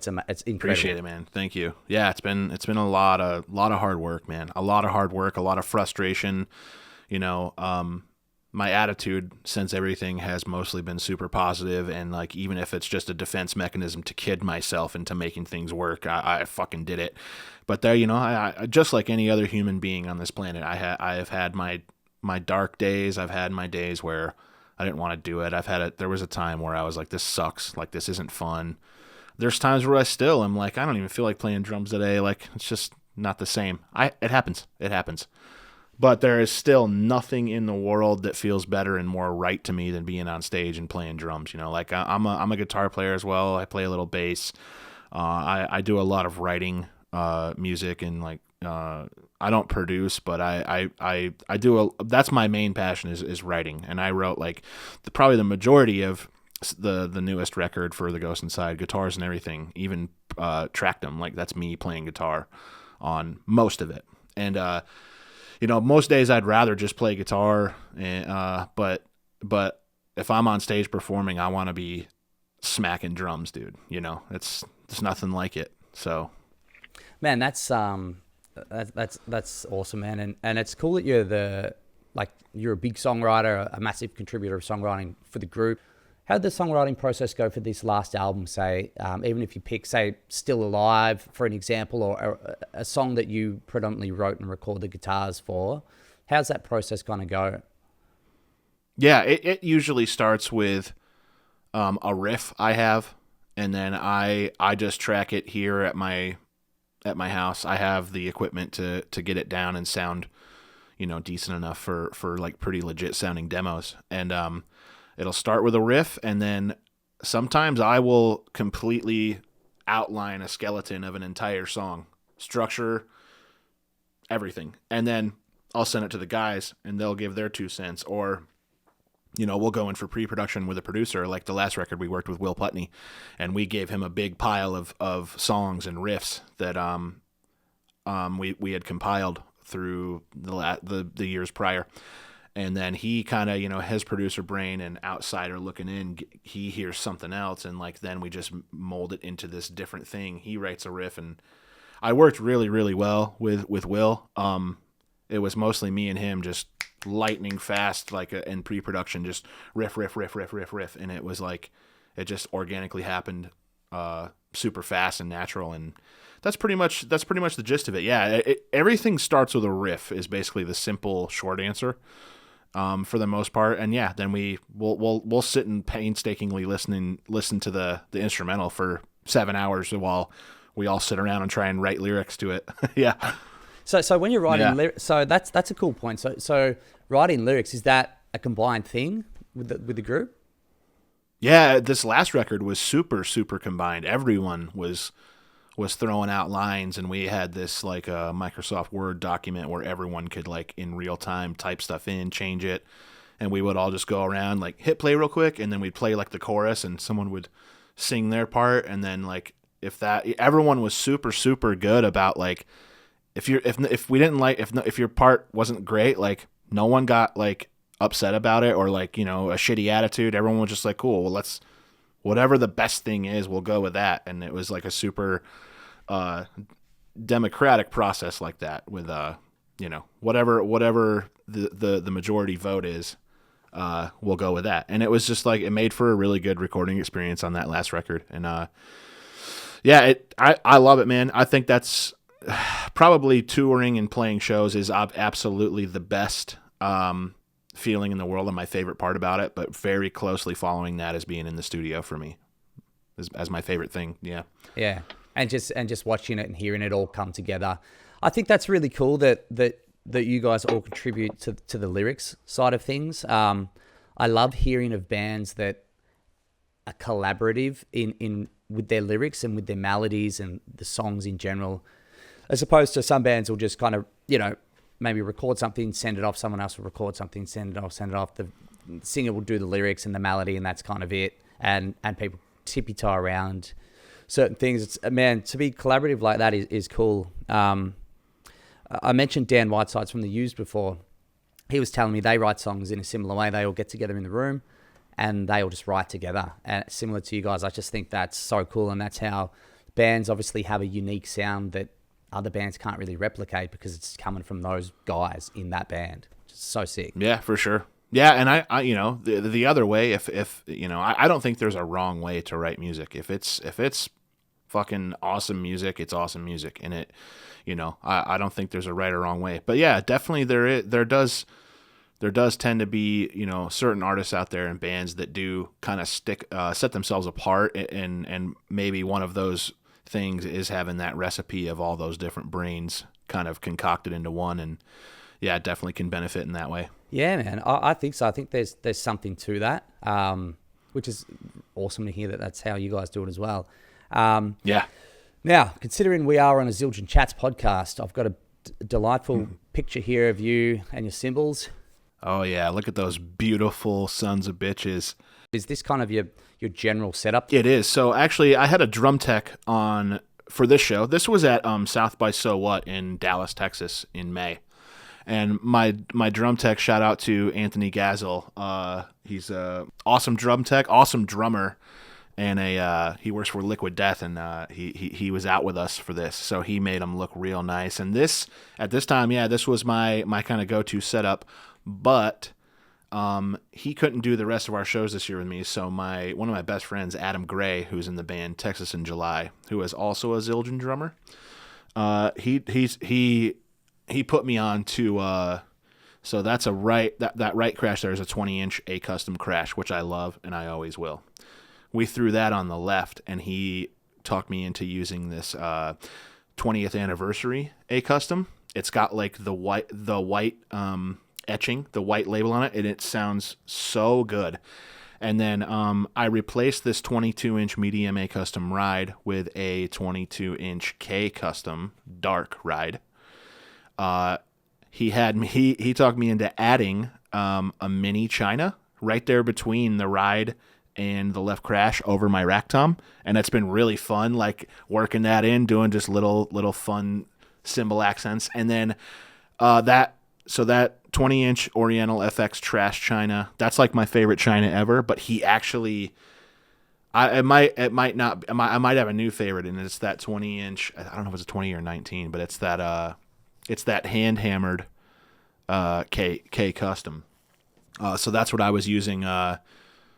incredible. Appreciate it, man. Thank you. Yeah, it's been a lot of hard work, man. A lot of hard work, a lot of frustration. My attitude since everything has mostly been super positive, and like, even if it's just a defense mechanism to kid myself into making things work, I fucking did it. But there, I just like any other human being on this planet, I have had my dark days. I've had my days where I didn't want to do it. There was a time where I was like, this sucks. Like, this isn't fun. There's times where I still am like, I don't even feel like playing drums today. Like, it's just, not the same. It happens. But there is still nothing in the world that feels better and more right to me than being on stage and playing drums. You know, like I'm a guitar player as well. I play a little bass. I do a lot of writing music, and like I don't produce, but I do that's my main passion is writing. And I wrote like probably the majority of the newest record for The Ghost Inside, guitars and everything, even tracked them. Like that's me playing guitar on most of it. And you know, most days I'd rather just play guitar, and but if I'm on stage performing, I want to be smacking drums, dude. You know, it's nothing like it. So, man, that's awesome, man, and it's cool that you're a big songwriter, a massive contributor of songwriting for the group. How did the songwriting process go for this last album, say, even if you pick, say, Still Alive, for an example, or a song that you predominantly wrote and recorded the guitars for? How's that process going to go? Yeah, it usually starts with a riff I have, and then I just track it here at my house. I have the equipment to get it down and sound, you know, decent enough for like pretty legit sounding demos. And it'll start with a riff, and then sometimes I will completely outline a skeleton of an entire song, structure, everything. And then I'll send it to the guys, and they'll give their 2 cents. Or, you know, we'll go in for pre-production with a producer. Like the last record, we worked with Will Putney, and we gave him a big pile of songs and riffs that we had compiled through the years prior. And then he kind of, you know, his producer brain and outsider looking in, he hears something else, and like then we just mold it into this different thing. He writes a riff, and I worked really, really well with Will. It was mostly me and him just lightning fast, like in pre-production, just riff, and it was like it just organically happened, super fast and natural, and that's pretty much the gist of it. Yeah, everything starts with a riff is basically the simple short answer. For the most part, and yeah, then we'll sit and painstakingly listen to the instrumental for 7 hours while we all sit around and try and write lyrics to it. Yeah. So when you're writing lyrics, so that's a cool point. So writing lyrics, is that a combined thing with the group? Yeah, this last record was super combined. Everyone was throwing out lines, and we had this like a Microsoft Word document where everyone could like in real time type stuff in, change it, and we would all just go around like hit play real quick, and then we'd play like the chorus, and someone would sing their part, and then like everyone was super good about like if we didn't like if your part wasn't great, like no one got like upset about it or like, you know, a shitty attitude. Everyone was just like, cool, well let's whatever the best thing is, we'll go with that. And it was like a super democratic process like that with you know, whatever the majority vote is, we'll go with that. And it was just like it made for a really good recording experience on that last record. And yeah, I love it, man. I think that's probably touring and playing shows is absolutely the best feeling in the world and my favorite part about it, but very closely following that as being in the studio for me as my favorite thing. Yeah. And just watching it and hearing it all come together. I think that's really cool that you guys all contribute to the lyrics side of things. I love hearing of bands that are collaborative in with their lyrics and with their melodies and the songs in general, as opposed to some bands will just kind of, you know, maybe record something, send it off, someone else will record something, send it off. The singer will do the lyrics and the melody, and that's kind of it. And people tippy-toe around certain things. It's, man, to be collaborative like that is cool. I mentioned Dan Whitesides from The Used before. He was telling me they write songs in a similar way. They all get together in the room and they all just write together. And similar to you guys, I just think that's so cool. And that's how bands obviously have a unique sound that other bands can't really replicate because it's coming from those guys in that band. Just so sick. Yeah, for sure. Yeah, and I you know, the other way, if you know, I don't think there's a wrong way to write music. If it's fucking awesome music, it's awesome music, and it, you know, I don't think there's a right or wrong way. But yeah, definitely there does tend to be, you know, certain artists out there and bands that do kind of set themselves apart, and maybe one of those things is having that recipe of all those different brains kind of concocted into one, and yeah, it definitely can benefit in that way. Yeah, man, I think so. I think there's something to that, which is awesome to hear that that's how you guys do it as well. Yeah. Now, considering we are on a Zildjian Chats podcast, I've got a delightful picture here of you and your cymbals. Oh yeah, look at those beautiful sons of bitches. Is this kind of your general setup? It is. So actually, I had a drum tech on for this show. This was at South by So What in Dallas, Texas in May. And my drum tech, shout out to Anthony Gazel. He's a awesome drum tech, awesome drummer, and he works for Liquid Death, and he was out with us for this, so he made them look real nice. And this at this time, yeah, this was my kind of go-to setup, but he couldn't do the rest of our shows this year with me. So one of my best friends, Adam Gray, who's in the band Texas in July, who is also a Zildjian drummer, he put me on to. So that's a that right crash there is a 20-inch A custom crash, which I love and I always will. We threw that on the left, and he talked me into using this 20th anniversary A custom. It's got like the white etching, the white label on it, and it sounds so good. And then I replaced this 22-inch medium A custom ride with a 22-inch K custom dark ride. He talked me into adding a mini China right there between the ride and the left crash over my rack tom, and it's been really fun, like working that in, doing just little fun cymbal accents. And then that 20-inch Oriental FX Trash China, that's like my favorite China ever. But he actually, I might have a new favorite, and it's that 20-inch. I don't know if it's a 20 or 19, but it's that hand hammered K custom. So that's what I was using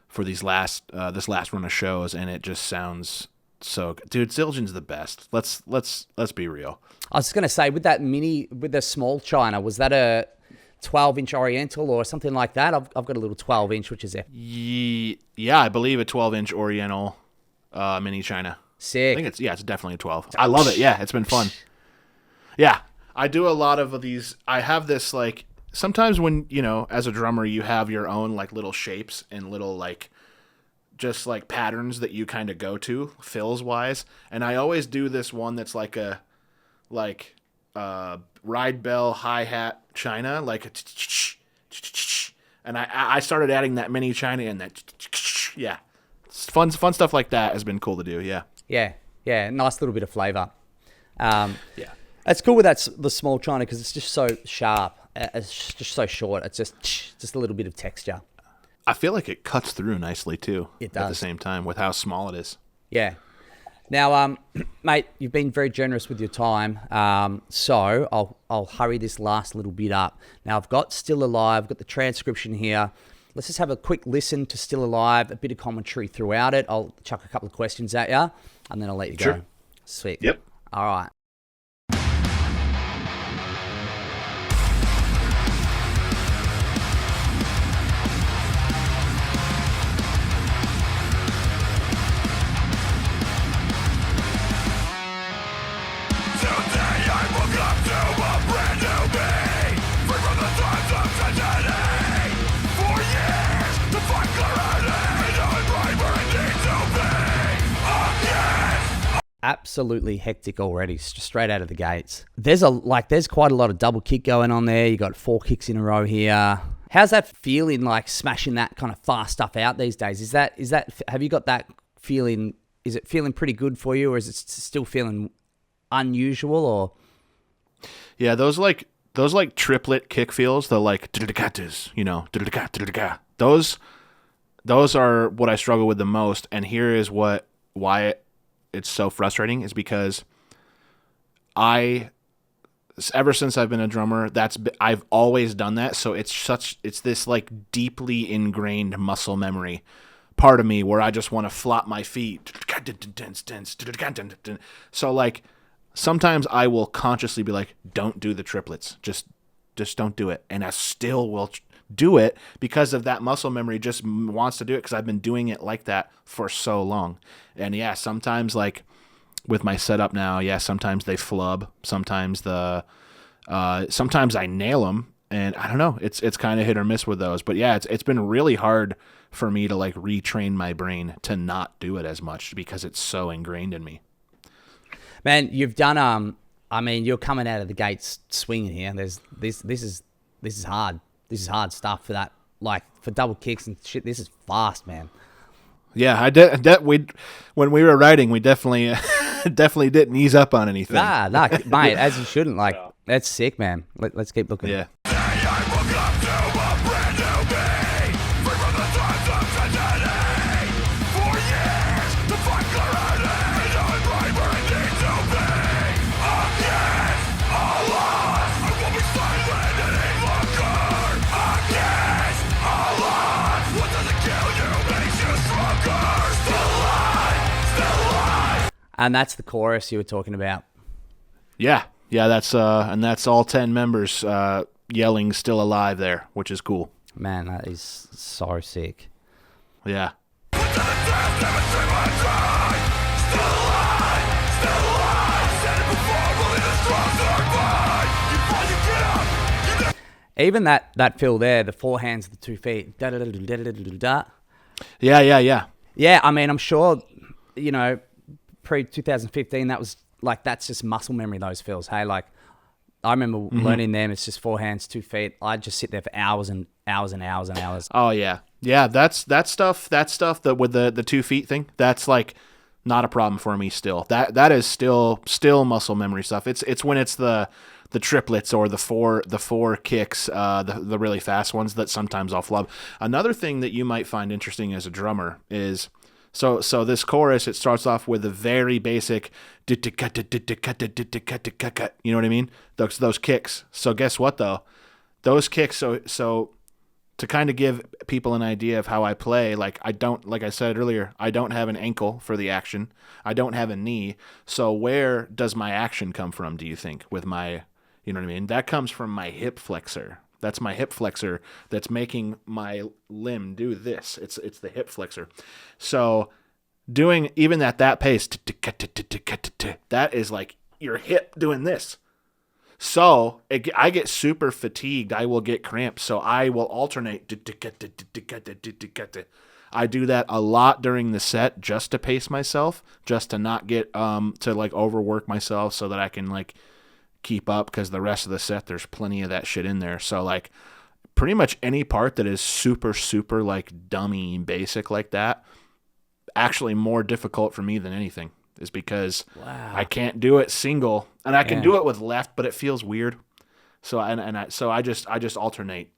for these this last run of shows, and it just sounds so good. Dude, Zildjian's the best. Let's be real. I was going to say, with the small China, was that a 12-inch Oriental or something like that? I've got a little 12-inch, which is a... Yeah, I believe a 12-inch Oriental mini China. Sick. I think it's definitely a 12. I love it. Yeah, it's been fun. Yeah, I do a lot of these. I have this, like, sometimes when, as a drummer, you have your own, like, little shapes and little, like, just, like, patterns that you kind of go to, fills-wise. And I always do this one that's like a, ride bell hi-hat China, like a and I started adding that mini China in that. Yeah, fun stuff like that has been cool to do. Yeah, nice little bit of flavor. Yeah, it's cool with the small China because it's just so sharp. It's just so short. It's just a little bit of texture. I feel like it cuts through nicely too. It does. At the same time with how small it is. Yeah. Now, mate, you've been very generous with your time, so I'll hurry this last little bit up. Now, I've got Still Alive, got the transcription here. Let's just have a quick listen to Still Alive, a bit of commentary throughout it. I'll chuck a couple of questions at you, and then I'll let you go. Sweet. Yep. All right. Absolutely hectic already, straight out of the gates. There's quite a lot of double kick going on there. You got 4 kicks in a row here. How's that feeling, like smashing that kind of fast stuff out these days? Is that have you got that feeling? Is it feeling pretty good for you, or is it still feeling unusual? Or yeah, those triplet kick feels, the like those are what I struggle with the most. And here is why it's so frustrating is because ever since I've been a drummer, I've always done that. So it's this like deeply ingrained muscle memory part of me where I just want to flop my feet. So like sometimes I will consciously be like, don't do the triplets. Just don't do it. And I still will do it because of that muscle memory, just wants to do it because I've been doing it like that for so long. And yeah, sometimes like with my setup now, yeah, sometimes they flub. Sometimes sometimes I nail them, and I don't know. It's kind of hit or miss with those. But yeah, it's been really hard for me to like retrain my brain to not do it as much because it's so ingrained in me. Man, you've done I mean, you're coming out of the gates swinging here. This is hard. This is hard stuff for that, like for double kicks and shit. This is fast, man. Yeah, when we were writing, we definitely didn't ease up on anything. Nah, mate, as you shouldn't. Like, that's sick, man. Let's keep looking. Yeah. And that's the chorus you were talking about. Yeah, that's and that's all 10 members yelling "Still Alive" there, which is cool. Man, that is so sick. Yeah. Even that fill there, the 4 hands, the 2 feet. Da, da, da, da, da, da, da. Yeah. Yeah, I mean, I'm sure, pre-2015, that's just muscle memory, those fills. Hey, like, I remember learning them. It's just 4 hands, 2 feet. I'd just sit there for hours and hours and hours and hours. Oh, yeah. Yeah, that stuff that with the 2 feet thing, that's like not a problem for me still. That is still muscle memory stuff. It's when it's the triplets or the four kicks, the really fast ones that sometimes I'll flub. Another thing that you might find interesting as a drummer is so this chorus, it starts off with a very basic, you know what I mean? Those kicks. So guess what though? Those kicks, so to kind of give people an idea of how I play, like I said earlier, I don't have an ankle for the action. I don't have a knee. So where does my action come from, do you think, with my, you know what I mean? That comes from my hip flexor. That's my hip flexor that's making my limb do this. It's the hip flexor. So doing even at that pace, that is like your hip doing this. So I get super fatigued. I will get cramps. So I will alternate. I do that a lot during the set just to pace myself, just to not get to like overwork myself so that I can like keep up, because the rest of the set there's plenty of that shit in there. So like pretty much any part that is super like dummy basic like that, actually more difficult for me than anything, is because I can't do it single, and I can do it with left, but it feels weird. So I just alternate,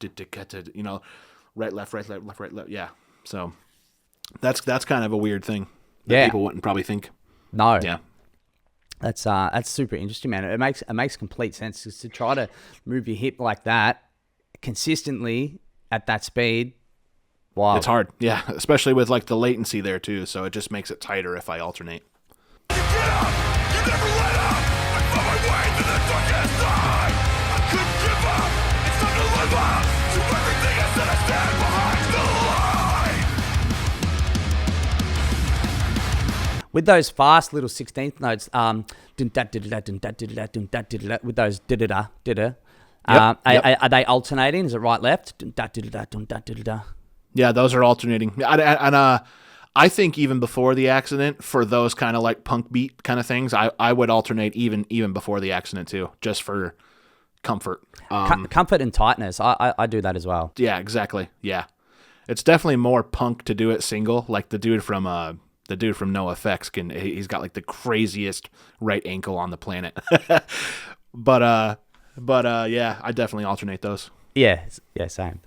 right left. Yeah. So that's kind of a weird thing that people wouldn't probably think. No. Yeah. That's super interesting, man. It makes complete sense, because to try to move your hip like that consistently at that speed. Wow. It's hard. Yeah, especially with like the latency there too. So it just makes it tighter if I alternate. You get up, you never let up. I found my way to the darkest side. I couldn't give up. It's time to live up to everything I said. I stand behind the line. With those fast little 16th notes, with those da-da-da, are they alternating? Is it right, left? Yeah, those are alternating. And I think even before the accident, for those kind of like punk beat kind of things, I would alternate even before the accident too, just for comfort. Comfort and tightness. I do that as well. Yeah, exactly. Yeah. It's definitely more punk to do it single, like the dude from NoFX he's got like the craziest right ankle on the planet. but yeah, I definitely alternate those. Yeah, same.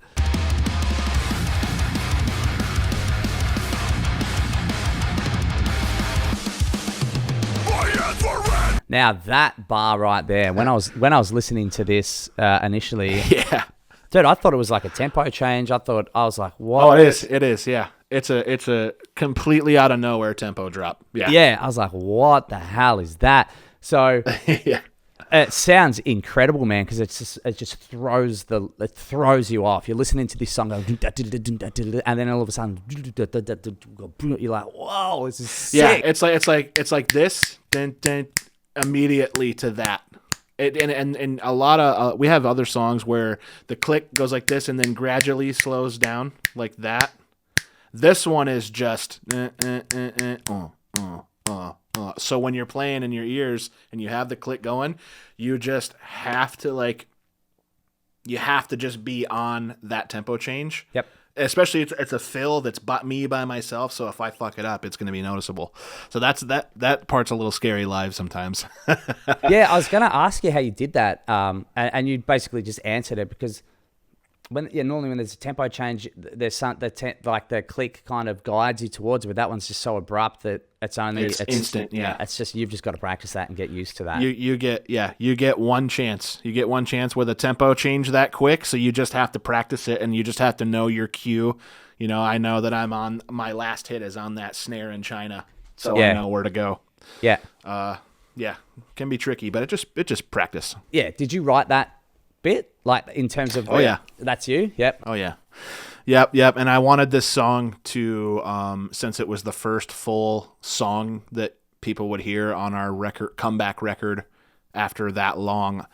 Now that bar right there, when I was listening to this initially, dude, I thought it was like a tempo change. I was like, what? Oh, it is, yeah. It's a completely out of nowhere tempo drop. Yeah. Yeah, I was like, what the hell is that? So yeah. It sounds incredible, man, because it just throws you off. You're listening to this song go, and then all of a sudden you're like, whoa, this is sick. Yeah, it's like this, dun, dun, immediately to that. And a lot of we have other songs where the click goes like this and then gradually slows down like that. This one is just so when you're playing in your ears and you have the click going, you just have to just be on that tempo change. Yep. Especially it's a fill that's me by myself, so if I fuck it up, it's going to be noticeable. So that part's a little scary live sometimes. Yeah, I was going to ask you how you did that, and you basically just answered it, because normally when there's a tempo change, there's the click kind of guides you towards it, but that one's just so abrupt that it's instant. Yeah, it's just you've just got to practice that and get used to that. You get one chance. You get one chance with a tempo change that quick, so you just have to practice it, and you just have to know your cue. You know, I know that I'm on my last hit is on that snare in China, so I know where to go. Yeah. Can be tricky, but it just practice. Yeah. Did you write that bit, like in terms of? Oh yeah, that's you. Yep. Oh yeah. Yep. And I wanted this song to, since it was the first full song that people would hear on our comeback record after that long,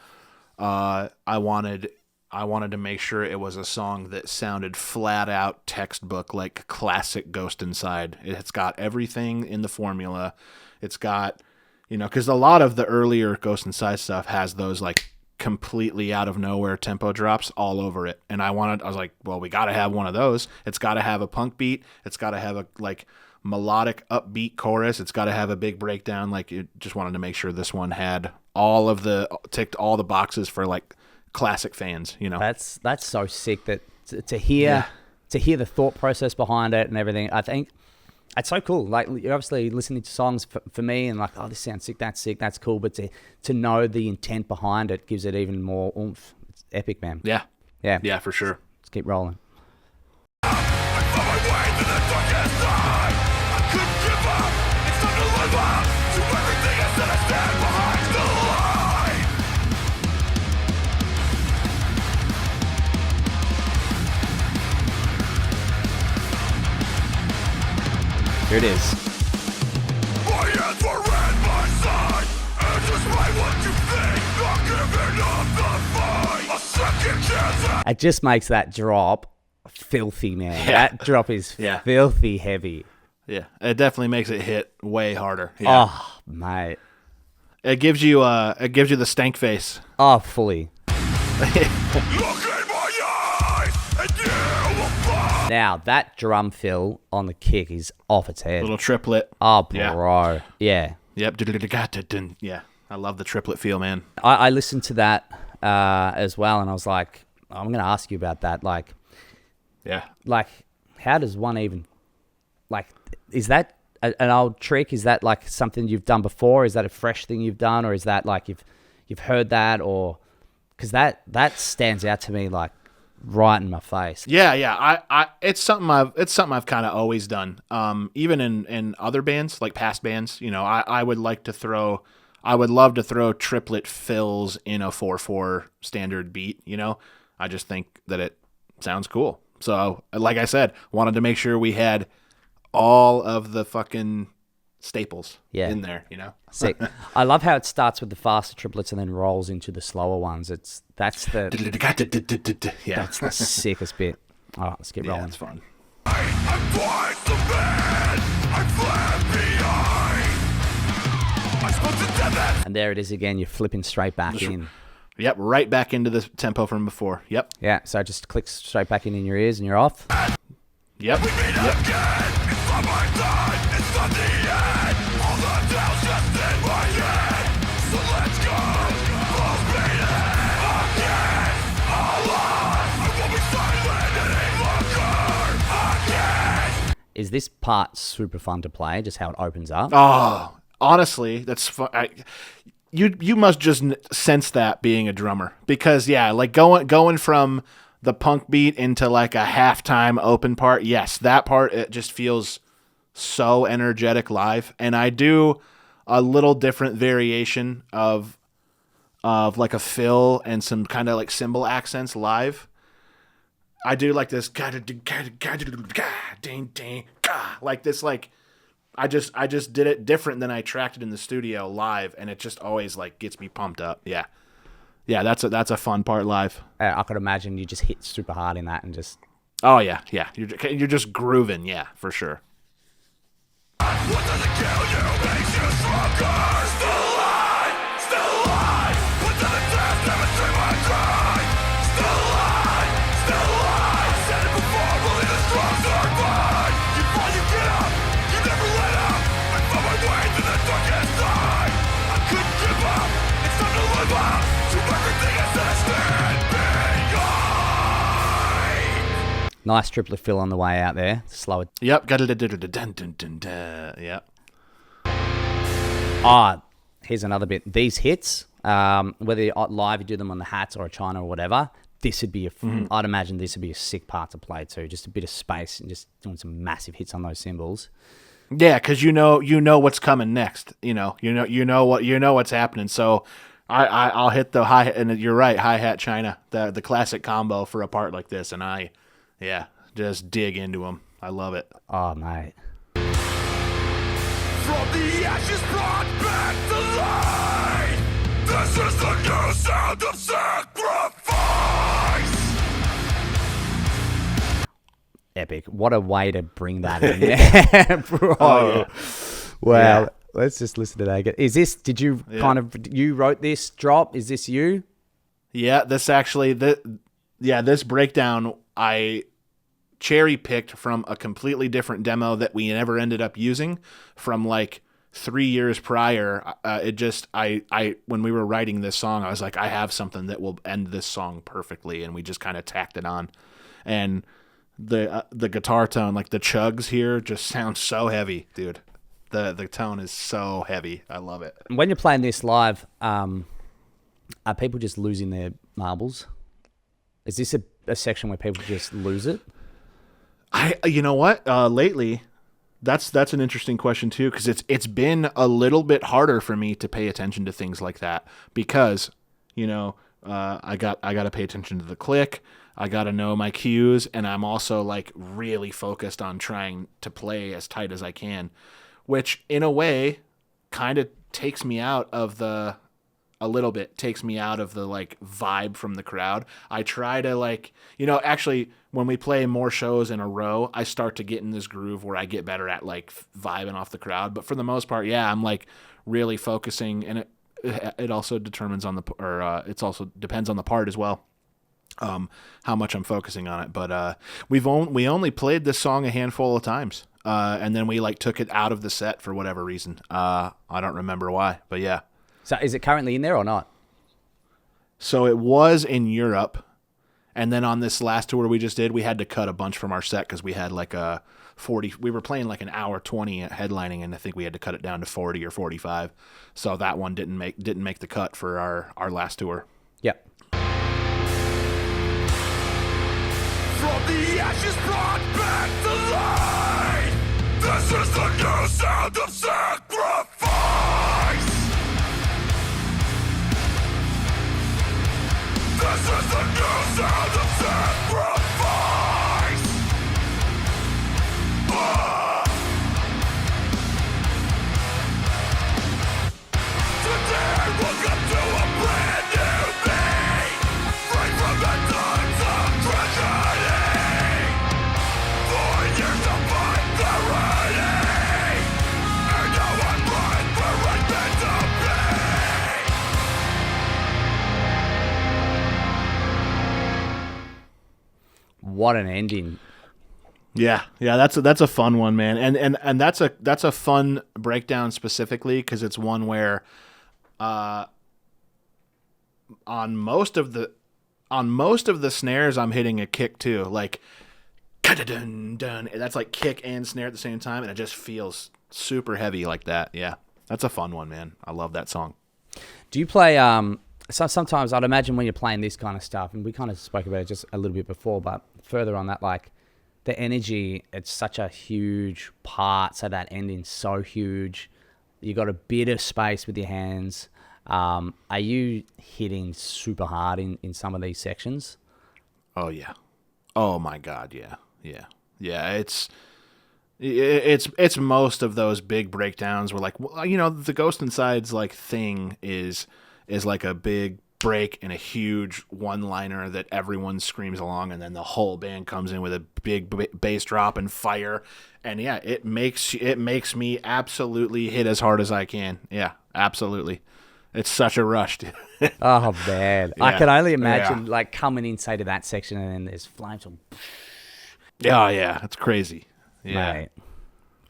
I wanted to make sure it was a song that sounded flat out textbook, like classic Ghost Inside. It's got everything in the formula. It's got, because a lot of the earlier Ghost Inside stuff has those like completely out of nowhere tempo drops all over it, and I was like, well, we got to have one of those. It's got to have a punk beat. It's got to have a like melodic upbeat chorus. It's got to have a big breakdown. Like, it just wanted to make sure this one had ticked all the boxes for like classic fans. That's so sick that to hear the thought process behind it and everything. I think it's so cool. Like, you're obviously listening to songs for me and like, oh, this sounds sick, that's cool. But to know the intent behind it gives it even more oomph. It's epic, man. Yeah. Yeah. Yeah, for sure. Let's keep rolling. Here it is. My hands were at my side, and despite what you think, not giving up the fight. A second chance. It just makes that drop filthy, man. Yeah. That drop is filthy heavy. Yeah, it definitely makes it hit way harder. Yeah. Oh, mate. It gives you the stank face. Oh, fully. Look in my eyes, and you will find. Now, that drum fill on the kick is off its head. Little triplet. Oh, bro. Yeah. Yep. Yeah. I love the triplet feel, man. I listened to that as well, and I was like, I'm going to ask you about that. Like, how does one even, like, is that an old trick? Is that like something you've done before? Is that a fresh thing you've done? Or is that like you've heard that? Or, because that stands out to me like right in my face. Yeah. It's something I've kind of always done. Even in other bands, like past bands, I would love to throw triplet fills in a 4/4 standard beat. I just think that it sounds cool. So, like I said, wanted to make sure we had all of the fucking staples in there. Sick. I love how it starts with the faster triplets and then rolls into the slower ones. That's the sickest bit. All right, let's get rolling. Yeah, it's fun. I'm twice the man. I'm flat behind. I spoke to death. And there it is again. You're flipping straight back in. Yep, right back into the tempo from before. Yep. Yeah, so it just clicks straight back in your ears and you're off. Yep. We meet again. It's not my time. It's not the end. All the doubts just in my head. So let's go. Close beating. Again. Alive. I won't be silent any longer. Again. Is this part super fun to play? Just how it opens up? Oh, honestly, that's fun. You must just sense that being a drummer, because like going from the punk beat into like a halftime open part. Yes, that part, it just feels so energetic live. And I do a little different variation of like a fill and some kind of like cymbal accents live. I do like this like this like I just did it different than I tracked it in the studio live, and it just always like gets me pumped up. Yeah, that's a fun part live. I could imagine you just hit super hard in that and just. Oh yeah, you're just grooving. Yeah, for sure. What doesn't kill you makes you stronger. Still alive, still alive. What doesn't test demonstrate my drive. Still alive, still alive. Said it before, only the strong survive. You fall, you get up, you never let up. I found my way to the darkest night. I couldn't give up, it's time to live up to everything I said I stand behind. Nice triplet fill on the way out there. Slow it. Yep. Yep. Here's another bit. These hits, whether you're live, you do them on the hats or a China or whatever, this would be I'd imagine this would be a sick part to play too. Just a bit of space and just doing some massive hits on those cymbals. Yeah, because you know what's coming next. You know what's happening. So I'll hit the hi, and you're right, hi-hat China, the classic combo for a part like this, and just dig into them. I love it. Oh, mate. From the ashes brought back to life. This is the new sound of sacrifice. Epic. What a way to bring that in there. Bro. Oh, Wow. Yeah. Let's just listen to that again. Is this, you wrote this drop? Is this you? Yeah, this breakdown I cherry-picked from a completely different demo that we never ended up using from like 3 years prior. When we were writing this song, I was like, I have something that will end this song perfectly, and we just kind of tacked it on. And the guitar tone, like the chugs here, just sounds so heavy, dude. The tone is so heavy. I love it. When you're playing this live, are people just losing their marbles? Is this a section where people just lose it? You know what? Lately, that's an interesting question too, because it's been a little bit harder for me to pay attention to things like that because, I got to pay attention to the click. I got to know my cues, and I'm also like really focused on trying to play as tight as I can, which in a way kind of takes me out of the like vibe from the crowd. I try to actually when we play more shows in a row, I start to get in this groove where I get better at like vibing off the crowd. But for the most part, yeah, I'm like really focusing, and it also determines on it's also depends on the part as well. How much I'm focusing on it. But we only played this song a handful of times. And then we like took it out of the set for whatever reason. I don't remember why, but yeah. So is it currently in there or not? So it was in Europe, and then on this last tour we just did, we had to cut a bunch from our set because we had like a 40. We were playing like an hour 20 headlining, and I think we had to cut it down to 40 or 45. So that one didn't make the cut for our last tour. Yep. From the ashes brought back to life. This is the new sound of sacrifice. This is the new sound of sacrifice. Today we'll come to a brand new day, free from the times of tragedy. 4 years to fight tyranny, and now I'm right where I meant to be. What an ending. Yeah, that's a fun one, man, and that's a fun breakdown specifically because it's one where, on most of the snares I'm hitting a kick too, like, dun dun. That's like kick and snare at the same time, and it just feels super heavy like that. Yeah, that's a fun one, man. I love that song. Do you play? So sometimes I'd imagine when you're playing this kind of stuff, and we kind of spoke about it just a little bit before, but further on that, like the energy, it's such a huge part. So that ending's so huge. You got a bit of space with your hands. Are you hitting super hard in some of these sections? Oh yeah. Oh my God. Yeah. It's It's most of those big breakdowns where like, well, you know, the Ghost Inside's like thing is like a big break and a huge one-liner that everyone screams along, and then the whole band comes in with a big bass drop and fire, and yeah, it makes me absolutely hit as hard as I can. Yeah, absolutely. It's such a rush, dude. Oh man, Yeah. I can only imagine like coming inside of that section and then there's flames. Oh yeah, it's crazy. Yeah. Mate,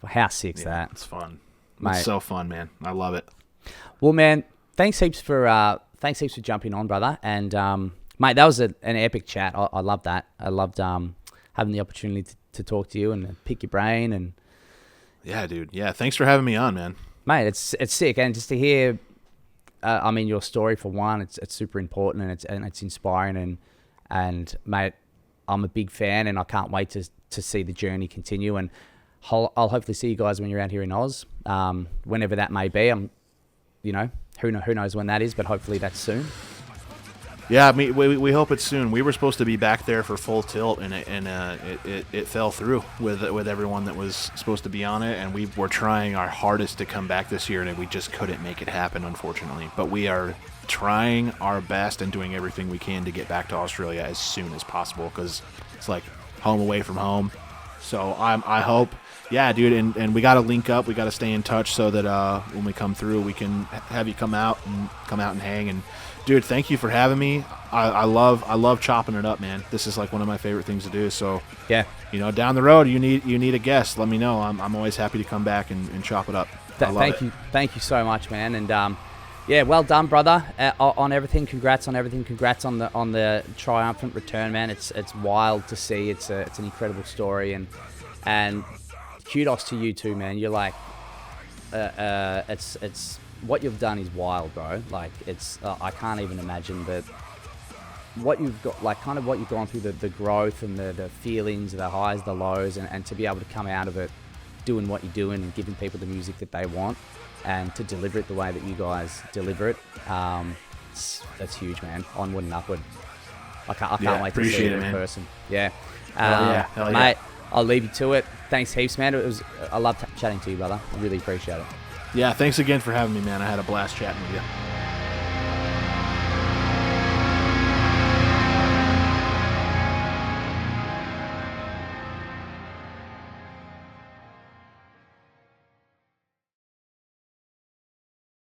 how sick's Yeah, that? it's fun. Mate. It's so fun, man. I love it. Well, man, thanks heaps for jumping on, brother. And mate, that was an epic chat. I love that. I loved having the opportunity to talk to you and pick your brain. And Yeah, dude. Yeah, thanks for having me on, man. mate, it's sick. And just to hear, I mean, your story for one, it's super important and it's inspiring. And mate, I'm a big fan, and I can't wait to see the journey continue. And I'll hopefully see you guys when you're out here in Oz, whenever that may be. You know, who knows when that is, but hopefully that's soon. Yeah, I mean, we hope it's soon. We were supposed to be back there for Full Tilt, and it fell through with everyone that was supposed to be on it, and we were trying our hardest to come back this year, and we just couldn't make it happen, unfortunately. But we are trying our best and doing everything we can to get back to Australia as soon as possible, because it's like home away from home. So I hope, yeah, dude, and we got to link up. We got to stay in touch so that when we come through, we can have you come out and hang. And dude, thank you for having me. I love chopping it up, man. This is like one of my favorite things to do. So Yeah. you know, down the road, you need a guest, let me know. I'm always happy to come back and chop it up. I love it. Thank you so much, man. And yeah, well done, brother, on everything. Congrats on everything. Congrats on the triumphant return, man. It's wild to see. It's an incredible story, and kudos to you too, man. You're like, it's what you've done is wild, bro. Like it's I can't even imagine, but what you've got, like kind of what you've gone through, the growth and the feelings, the highs, the lows, and to be able to come out of it doing what you're doing and giving people the music that they want and to deliver it the way that you guys deliver it, that's huge, man. Onward and upward. I can't wait to see it in person. Yeah. Hell yeah. Mate, I'll leave you to it. Thanks heaps, man. I love chatting to you, brother. I really appreciate it. Yeah, thanks again for having me, man. I had a blast chatting with you.